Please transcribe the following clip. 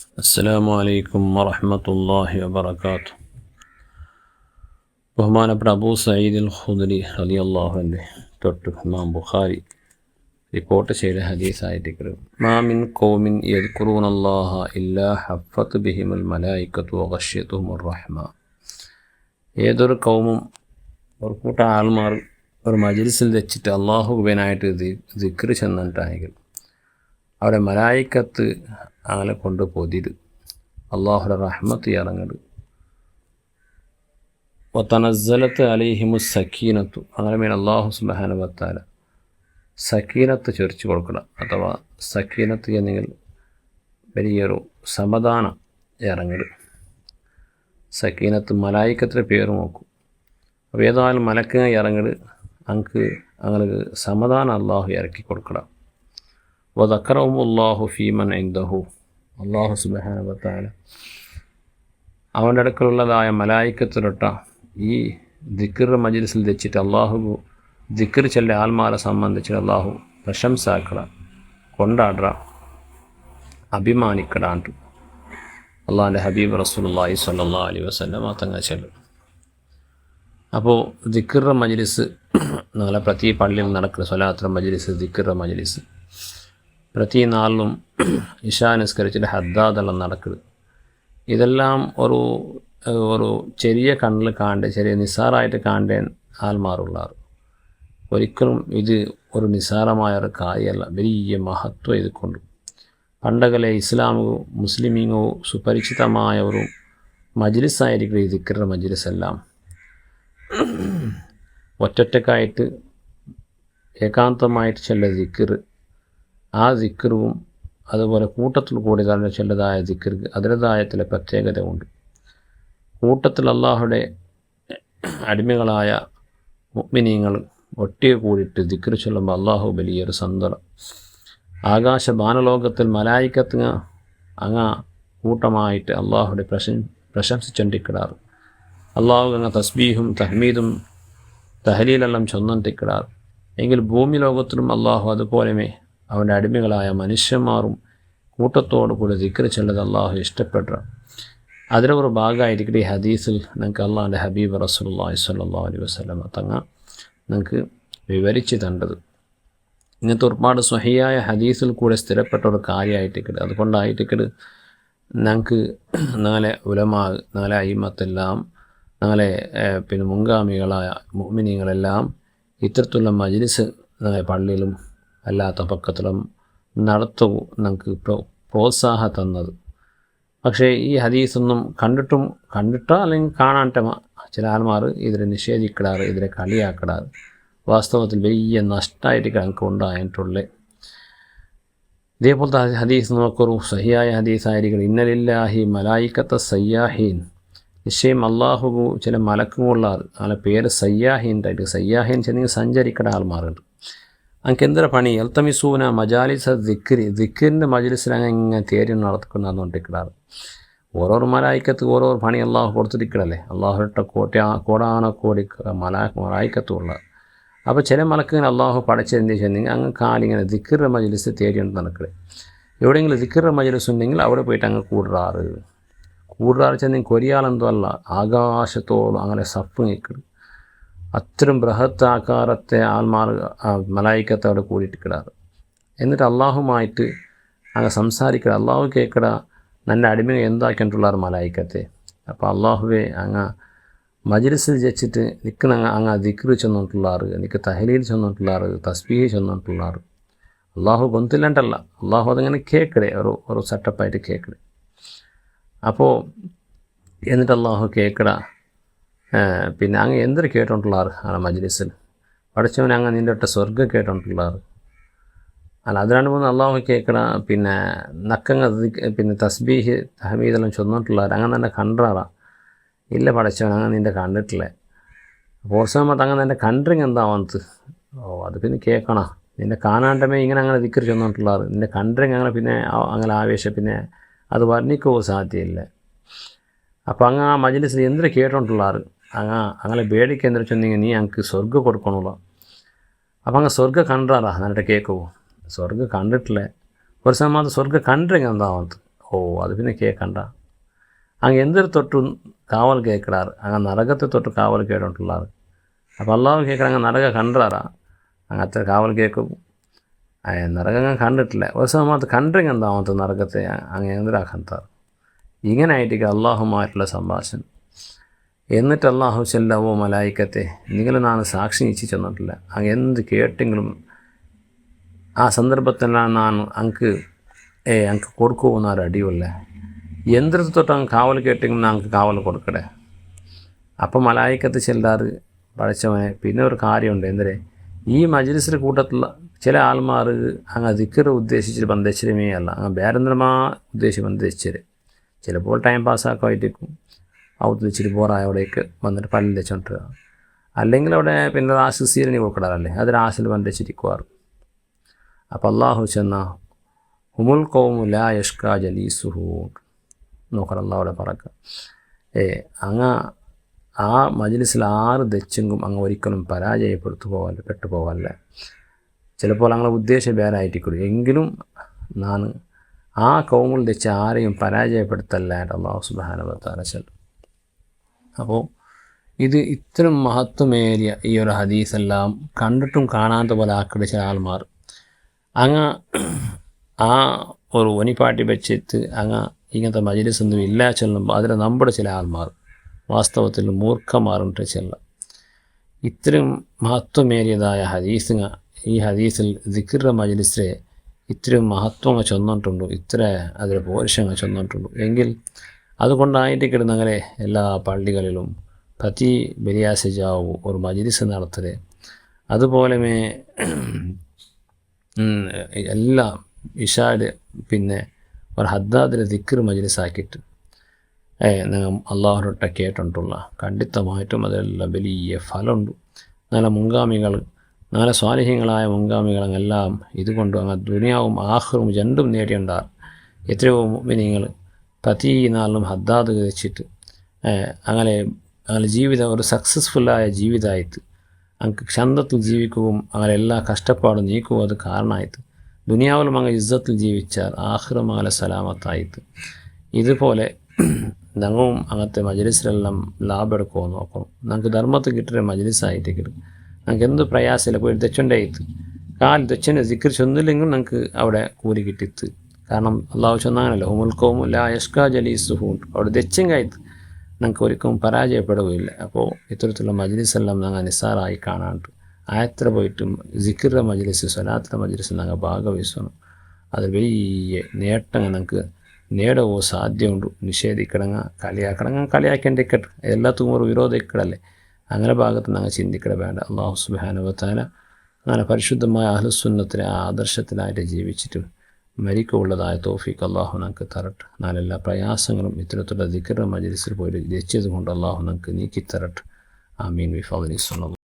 അസ്സലാമു അലൈക്കും വറഹ്മത്തുള്ളാഹി വബറകാതുഹു. ബഹുമാനപ്പെട്ട അബൂ സഈദ് അൽ ഖുദരി റളിയല്ലാഹു അൻഹു തൊട്ട് ഇമാം ബുഖാരി റിപ്പോർട്ട് ചെയ്ത ഹദീസായിട്ട് മാ മിൻ ഖൗമിൻ യദ്കുറൂനല്ലാഹ ഇല്ലാ ഹഫ്ഫത്ത് ബിഹിമുൽ മലായികത്തു വഗശ്യതുഹുർ റഹ്മ. ഏതൊരു കൗമും ഒരു കൂട്ടം ആൾമാർ ഒരു മജ്ലിസിൽ വെച്ചിട്ട് അള്ളാഹുവിനായിട്ട് ദിക്ർ ചെന്നിട്ടാണെങ്കിൽ അവിടെ മലായിക്കത്ത് അങ്ങനെ കൊണ്ട് പൊതിര് അള്ളാഹുടെ റഹ്മത്ത് ഇറങ്ങട്. വതനസ്സലത്ത് അലൈഹിമു സക്കീനത്തു, അങ്ങനെ മീൻ അള്ളാഹു സുബ്ഹാനഹു വതആല സക്കീനത്ത് ചൊരിച്ചു കൊടുക്കണം. അഥവാ സക്കീനത്ത് എന്നെങ്കിൽ വലിയൊരു സമാധാനം ഇറങ്ങട്. സക്കീനത്ത് മലായിക്കത്തിൻ്റെ പേര് നോക്കും. അപ്പോൾ ഏതായാലും മലക്ക് ഇറങ്ങട് അങ്ങനെ സമാധാനം അള്ളാഹു ഇറക്കി കൊടുക്കണം. വദക്കറഹുമുല്ലാഹു ഫീമൻ ഇൻദഹു, അള്ളാഹു സുബ്ഹാനഹു വതആല അവൻ്റെ അടുക്കലുള്ളതായ മലായിക്കത്തിലൊട്ട ഈ ദിക്ർ മജ്ലിസിൽ വെച്ചിട്ട് അള്ളാഹു ദിക്ർ ചെല്ല ആൽമാരെ സംബന്ധിച്ച് അള്ളാഹു പ്രശംസാക്കട, കൊണ്ടാട, അഭിമാനിക്കടാണ്ട് അള്ളാഹിൻ്റെ ഹബീബ് റസൂലുള്ളാഹി സ്വല്ലല്ലാഹു അലൈഹി വസല്ലം തങ്ങൾ ചെല്ലും. അപ്പോൾ ദിക്ർ മജ്ലിസ് നാളെ പ്രതി പള്ളിയിൽ നടക്കുന്ന സ്വലാത്ത് മജ്ലിസ്, ദിക്ർ മജ്ലിസ് പ്രതി നാളിലും ഇശാ നിസ്കരിച്ചിട്ട് ഹദ്ദാദെല്ലാം നടക്കുന്നത്. ഇതെല്ലാം ഒരു ചെറിയ കണ്ണിൽ ചെറിയ നിസ്സാരമായിട്ട് കാണേൻ ആൽമാറുള്ളാർ. ഒരിക്കലും ഇത് ഒരു നിസ്സാരമായ ഒരു കാര്യമല്ല, വലിയ മഹത്വം ഇതുകൊണ്ട്. പണ്ടകലെ ഇസ്ലാമോ മുസ്ലിമീങ്ങോ സുപരിചിതമായ ഒരു മജ്ലിസായിരിക്കും ഈ ദിക്ർ മജ്ലിസെല്ലാം. ഒറ്റൊറ്റക്കായിട്ട് ഏകാന്തമായിട്ട് ചില ദിക്ർ, ആ ദിക്റും അതുപോലെ കൂട്ടത്തിൽ കൂടി തന്നെ ചിലതായ ദിക്ർക്ക് അതിൻ്റെതായ ചില പ്രത്യേകത ഉണ്ട്. കൂട്ടത്തിൽ അള്ളാഹുടെ അടിമകളായ മുഅ്മിനീങ്ങൾ ഒട്ടിയെ കൂടിയിട്ട് ദിക്ർ ചൊല്ലുമ്പോൾ അള്ളാഹു വലിയൊരു സന്തോഷം. ആകാശ ബാനലോകത്തിൽ മലായിക്കത്ത് കൂട്ടമായിട്ട് അള്ളാഹുടെ പ്രശംസിച്ചൊണ്ടിക്കിടാറ്. അള്ളാഹു തസ്ബീഹും തഹ്മീദും തഹലീലെല്ലാം ചൊന്നൊണ്ടിക്കിടാറ്. എങ്കിൽ ഭൂമി ലോകത്തിലും അള്ളാഹു അതുപോലെ അവൻ്റെ അടിമകളായ മനുഷ്യന്മാരും കൂട്ടത്തോടു കൂടി ദിക്ർ ചെല്ലത് അള്ളാഹു ഇഷ്ടപ്പെട്ട അതിലെ ഒരു ഭാഗമായിരിക്കും ഈ ഹദീസിൽ നിങ്ങൾക്ക് അള്ളാഹിൻ്റെ ഹബീബ് റസൂലുള്ളാഹി സ്വല്ലല്ലാഹു അലൈഹി വസല്ലം തങ്ങൾ നിങ്ങൾക്ക് വിവരിച്ച് തണ്ടത്. ഇങ്ങനത്തെ ഒരുപാട് സ്വഹിയായ ഹദീസിൽ കൂടെ സ്ഥിരപ്പെട്ട ഒരു കാര്യമായിട്ടിക്കട്. അതുകൊണ്ടായിട്ടിക്കട് ഞങ്ങൾക്ക് നാളെ ഉലമാ, നാളെ അയിമത്തെല്ലാം, നാളെ മുൻഗാമികളായ മുഅ്മിനീങ്ങളെല്ലാം ഇത്തരത്തിലുള്ള മജ്ലിസ് പള്ളിയിലും അല്ലാത്ത പക്കത്തിലും നടത്തും ഞങ്ങൾക്ക് പ്രോത്സാഹം തന്നത്. പക്ഷേ ഈ ഹദീസൊന്നും കണ്ടിട്ടോ അല്ലെങ്കിൽ കാണാണ്ട ചില ആൾമാർ ഇതിനെ നിഷേധിക്കിടാറ്, ഇതിനെ കളിയാക്കിടാറ്. വാസ്തവത്തിൽ വലിയ നഷ്ടമായിട്ട് ഞങ്ങൾക്ക് ഉണ്ടായിട്ടുള്ളത്. ഇതേപോലത്തെ ഹദീസ് നമുക്കൊരു സഹിയായ ഹദീസായിരിക്കണം. ഇന്നലില്ലാഹി മലായിക്കത്ത സയ്യാഹീൻ, നിശ്ചയം അള്ളാഹു ചില മലക്കുമുള്ളാർ, അതിൻ്റെ പേര് സയ്യാഹീൻ്റെ. സയ്യാഹീൻ ചെന്നെങ്കിൽ സഞ്ചരിക്കുന്ന ആൾമാരുണ്ട്. അങ്ങക്ക് എന്തൊരു പണി, എൽത്തമിസൂന മജാലിസ ദിക്റിൻ്റെ മജ്ലിസിൽ അങ്ങനെ തേരി നടത്തുന്നതുകൊണ്ടിരിക്കാറ്. ഓരോരോ മലായിക്കത്ത് ഓരോ പണി അള്ളാഹു കൊടുത്തിരിക്കണല്ലേ. അള്ളാഹുട്ട കോടാനക്കോടി മലായിക്കത്തുള്ള. അപ്പോൾ ചില മലക്കുകൾ അള്ളാഹു പഠിച്ചെന്ത് ചെന്നെങ്കിൽ അങ്ങ് കാലിങ്ങനെ ദിക്റിൻ്റെ മജ്ലിസ് തേടിയുണ്ട് നടക്കണേ. എവിടെയെങ്കിലും ദിക്റിൻ്റെ മജ്ലിസ് ഉണ്ടെങ്കിൽ അവിടെ പോയിട്ട് അങ്ങ് കൂടാറ് ചെന്നെങ്കിൽ കൊരിയാലെന്തോ അല്ല, ആകാശത്തോളം അങ്ങനെ സപ്പ് നിൽക്കണം. അത്തരം ബൃഹത്ത് ആകാരത്തെ ആൽമാർ മലായിക്കത്ത് അവിടെ കൂടിയിട്ട് കിടാറ്. എന്നിട്ട് അള്ളാഹുമായിട്ട് അങ്ങ് സംസാരിക്കുക. അള്ളാഹു കേൾക്കട നല്ല അടിമയെ എന്താക്കിയിട്ടുള്ളാർ മലായിക്കത്തെ. അപ്പോൾ അള്ളാഹുവെ അങ്ങ് മജ്ലിസിൽ വെച്ചിട്ട് നിൽക്കുന്ന അങ്ങ് ദിക്ർ ചെന്നിട്ടുള്ളാർ, എനിക്ക് തഹലീൽ ചെന്നിട്ടുള്ളാർ, തസ്ബീഹ് ചെന്നിട്ടുള്ളാർ. അള്ളാഹു ഗൊന്തില്ലണ്ടല്ല, അള്ളാഹു അതങ്ങനെ കേൾക്കടേ, ഒരു സെറ്റപ്പായിട്ട് കേൾക്കടേ. അപ്പോൾ എന്നിട്ട് അള്ളാഹു കേൾക്കട അങ്ങ് എന്തൊരു കേട്ടോണ്ടുള്ളാർ ആ മജ്ലിസിൽ പഠിച്ചവനെ അങ്ങ് നിൻ്റെ ഒട്ട സ്വർഗ്ഗം കേട്ടോണ്ടുള്ളാർ. അതിനാണ് പോകുന്നത് അള്ളാഹു കേൾക്കണ. നക്കങ്ങ് തസ്ബീഹ് തഹമീദെല്ലാം ചൊന്നിട്ടുള്ളാർ അങ്ങനെ തന്നെ കണ്ടാറാ. ഇല്ല പഠിച്ചവൻ അങ്ങനെ നിൻ്റെ കണ്ടിട്ടില്ലേ. പ്രോത്സാഹമത്ത് അങ്ങനെ തന്നെ കണ്ടിങ് എന്താവന്നത്. അത് കേൾക്കണ നിന്നെ കാണാണ്ടമേ ഇങ്ങനെ അങ്ങനെ ദിക്ർ ചൊന്നിട്ടുള്ളാർ. നിൻ്റെ കണ്ടിങ് അങ്ങനെ ആവേശം അത് വർണ്ണിക്കോ സാധ്യമില്ല. അപ്പോൾ അങ്ങ് ആ മജ്ലിസിൽ എന്തൊരു കേട്ടോണ്ടുള്ളാർ. അങ്ങനെ പേടിക്ക് എന്തൊരു ചെന്നെങ്കിൽ നീ അങ്ങക്ക് സ്വർഗ്ഗം കൊടുക്കണമല്ലോ. അപ്പോൾ അങ്ങ് സ്വർഗ്ഗം കണ്ടാറാ എന്നിട്ട് കേൾക്കുമോ. സ്വർഗ്ഗം കണ്ടിട്ടില്ലേ. ഒരു സമയത്ത് സ്വർഗ്ഗം കണ്ടിങ് എന്താവത്ത്. അത് പിന്നെ കേൾക്കണ്ട. അങ്ങ് എന്തൊരു തൊട്ടും കാവൽ കേൾക്കിടാറ്, അങ്ങ് നരകത്തെ തൊട്ട് കാവൽ കേട്ടിട്ടുള്ളാറ്. അപ്പോൾ അള്ളാഹു കേൾക്കണം അങ്ങ് നരക കണ്ടാറാ, അങ്ങനത്തെ കാവൽ കേൾക്കും. നരകം അങ്ങ് കണ്ടിട്ടില്ല, ഒരു സമയത്ത് കണ്ടെങ്കിൽ എന്താമത്തെ നരകത്തെ അങ്ങ് എന്തിനാക്കാറ്. ഇങ്ങനെ ആയിട്ടേക്ക് അള്ളാഹുമായിട്ടുള്ള സംഭാഷണം. എന്നിട്ട് അള്ളാഹു ചെല്ലവോ മലായിക്കത്തെ നിങ്ങൾ നാണ് സാക്ഷി നിശ്ചി ചെന്നിട്ടില്ല, അങ്ങ് എന്ത് കേട്ടെങ്കിലും ആ സന്ദർഭത്തിലാണ് ನಾನು ಅಂಕು ಕೊಡ್ಕೋನಾರು ಅಡಿಯಲ್ಲ ಎಂದ್ರದ್ದು തൊട്ട് അങ്ങ് കാവൽ കേട്ടെങ്കിൽ ഞങ്ങൾക്ക് കാവൽ കൊടുക്കടേ. അപ്പം മലായിക്കത്ത് ചെല്ലാറ് പഠിച്ചവനെ. പിന്നെ ഒരു കാര്യമുണ്ട്, എന്തരെ ഈ മജ്ലിസിൻ്റെ കൂട്ടത്തിലുള്ള ചില ആൾമാർ അങ്ങ് ദിക്ർ ഉദ്ദേശിച്ചിട്ട് ബന്ധിച്ചിരുമേ അല്ല, അങ്ങ് വേറെന്തരമാ ഉദ്ദേശിച്ച് ബന്ധിച്ചര്. ചിലപ്പോൾ ടൈം പാസ്സാക്കായിട്ടേക്കും അവിടെ ഇച്ചിരി ബോറായ അവിടേക്ക് വന്നിട്ട് പല്ലിൽ വെച്ചോണ്ടിരിക്കുക, അല്ലെങ്കിൽ അവിടെ പിന്നെ റാശ് സീരനി കൊടുക്കടാറല്ലേ, അത് റാശിൽ ബന്ധിച്ചിരിക്കുവാറ്. അപ്പോൾ അള്ളാഹു ചെന്ന ഹുമുൽ ഖൗമു ലാ യഷ്കാ ജലീസുഹു നോക്കണം അള്ളാഹുടെ പറക്കുക. അങ്ങ് ആ മജ്ലിസിൽ ആറ് ദച്ചെങ്കും അങ്ങ് ഒരിക്കലും പെട്ടു പോവല്ലേ. ചിലപ്പോൾ അങ്ങനെ ഉദ്ദേശം വേറായിട്ടിക്കൊള്ളു, എങ്കിലും ഞാൻ ആ കൗമിൽ വെച്ച് ആരെയും പരാജയപ്പെടുത്തല്ലായിട്ട് അള്ളാഹു സുബ്ഹാനഹു വ തആല ചൊല്ലും. അപ്പോൾ ഇത് ഇത്തരം മഹത്വമേറിയ ഈ ഒരു ഹദീസെല്ലാം കണ്ടിട്ടും കാണാത്ത പോലെ ആക്കിടിച്ച ആൾമാർ അങ്ങ് ആ ഒരു ഒനിപ്പാട്ടി വെച്ചിട്ട് അങ്ങ് ഇങ്ങനത്തെ മജ്ലിസൊന്നും ഇല്ല ചെല്ലുമ്പോൾ അതിൽ നമ്മുടെ ചില ആൾമാർ വാസ്തവത്തിൽ മൂർഖമാറുണ്ട് ചെല്ലാം. ഇത്രയും മഹത്വമേറിയതായ ഹദീസുങ്ങ ഈ ഹദീസിൽ ദിക്റിൻ്റെ മജ്ലിസിലെ ഇത്രയും മഹത്വങ്ങൾ ചൊന്നിട്ടുണ്ട്, ഇത്ര അതിൽ പോരുഷങ്ങൾ ചൊന്നിട്ടുണ്ട് എങ്കിൽ അതുകൊണ്ടായിട്ട് കിടന്നങ്ങനെ എല്ലാ പള്ളികളിലും പ്രതി ബലിയാസജാവും ഒരു മജ്ലിസ് നടത്തല്. അതുപോലെ എല്ലാ ഇഷാഡ് പിന്നെ ഒരു ഹദ്ദാദിലെ ദിക്ർ മജ്ലിസാക്കിയിട്ട് നിങ്ങൾ അള്ളാഹുരൊട്ട കേട്ടിട്ടുള്ള ഖണ്ഡിതമായിട്ടും അതെല്ലാം വലിയ ഫലമുണ്ട്. നല്ല മുൻഗാമികൾ, നല്ല സ്വാലിഹ്യങ്ങളായ മുൻഗാമികളെല്ലാം ഇതുകൊണ്ട് അങ്ങ് ദുനിയാവും ആഖിറും രണ്ടും നേടിയുണ്ടാർ. എത്രയോ മുഅ്മിനീങ്ങൾ പ്രതി നാളിലും ഹദ്ദാദ് വെച്ചിട്ട് അങ്ങനെ ജീവിതം ഒരു സക്സസ്ഫുള്ളായ ജീവിതമായിട്ട് അങ്ങ് ക്ഷന്തത്തിൽ ജീവിക്കുകയും അങ്ങനെ എല്ലാ കഷ്ടപ്പാടും നീക്കുകയും അത് കാരണമായിട്ട് ദുനിയാവിലും അങ്ങ് ഇസ്സത്തിൽ ജീവിച്ചാൽ ആഖിറും അങ്ങനെ സലാമത്തായിട്ട്. ഇതുപോലെ ഞങ്ങളും അങ്ങനത്തെ മജ്ലിസിലെല്ലാം ലാഭം എടുക്കുമോ നോക്കണം. ഞങ്ങൾക്ക് ധർമ്മത്തിൽ കിട്ടിയ മജ്ലിസായിട്ട് കിട്ടും. ഞങ്ങൾക്ക് എന്ത് പ്രയാസമില്ല, പോയി തെച്ചുണ്ടായിട്ട് കാൽ തെച്ചനെ ദിക്ർ ചൊന്നില്ലെങ്കിൽ ഞങ്ങൾക്ക് അവിടെ കൂലി കിട്ടിത്ത്. കാരണം അള്ളാഹു ചൊന്നാണല്ലോ ഹുമുൽ ഖൗമു ലാ യഷ്കാ ജലീസുഹു, അവിടെ തെച്ചെങ്കായിട്ട് ഞങ്ങൾക്ക് ഒരിക്കലും പരാജയപ്പെടുകയില്ല. അപ്പോൾ ഇത്തരത്തിലുള്ള മജ്ലിസെല്ലാം ഞങ്ങൾ നിസ്സാറായി കാണാണ്ട് ആയത്ര പോയിട്ടും ദിക്റിൻ്റെ മജ്ലിസ് സ്വലാത്തിൻ്റെ മജ്ലിസ് ഞങ്ങൾ ഭാഗവഹിക്കണം. അത് വലിയ നേട്ടങ്ങൾ ഞങ്ങൾക്ക് നേടവോ സാധ്യമുണ്ട്. നിഷേധിക്കിടങ്ങ കളിയാക്കേണ്ടിക്കട്ടെ, എല്ലാത്തും ഒരു വിരോധിക്കടല്ലേ, അങ്ങനെ ഭാഗത്ത് ഞങ്ങൾ ചിന്തിക്കട വേണ്ട. അള്ളാഹു സുബ്ഹാനഹു വ തആല അങ്ങനെ പരിശുദ്ധമായ അഹ്ലുസുന്നത്തിലെ ആദർശത്തിലായിട്ട് ജീവിച്ചിട്ട് മരിക്കുള്ളതായ തൗഫീഖ് അള്ളാഹു ഞങ്ങൾക്ക് തരട്ടെ. നാലെല്ലാ പ്രയാസങ്ങളും ഇത്തരത്തിലുള്ള ദിക്ർ മജ്ലിസിൽ പോയി രചിച്ചത് കൊണ്ട് അള്ളാഹു ഞങ്ങൾക്ക് നീക്കി തരട്ടെ. ആമീൻ. ബിഫദ്ലിഹി.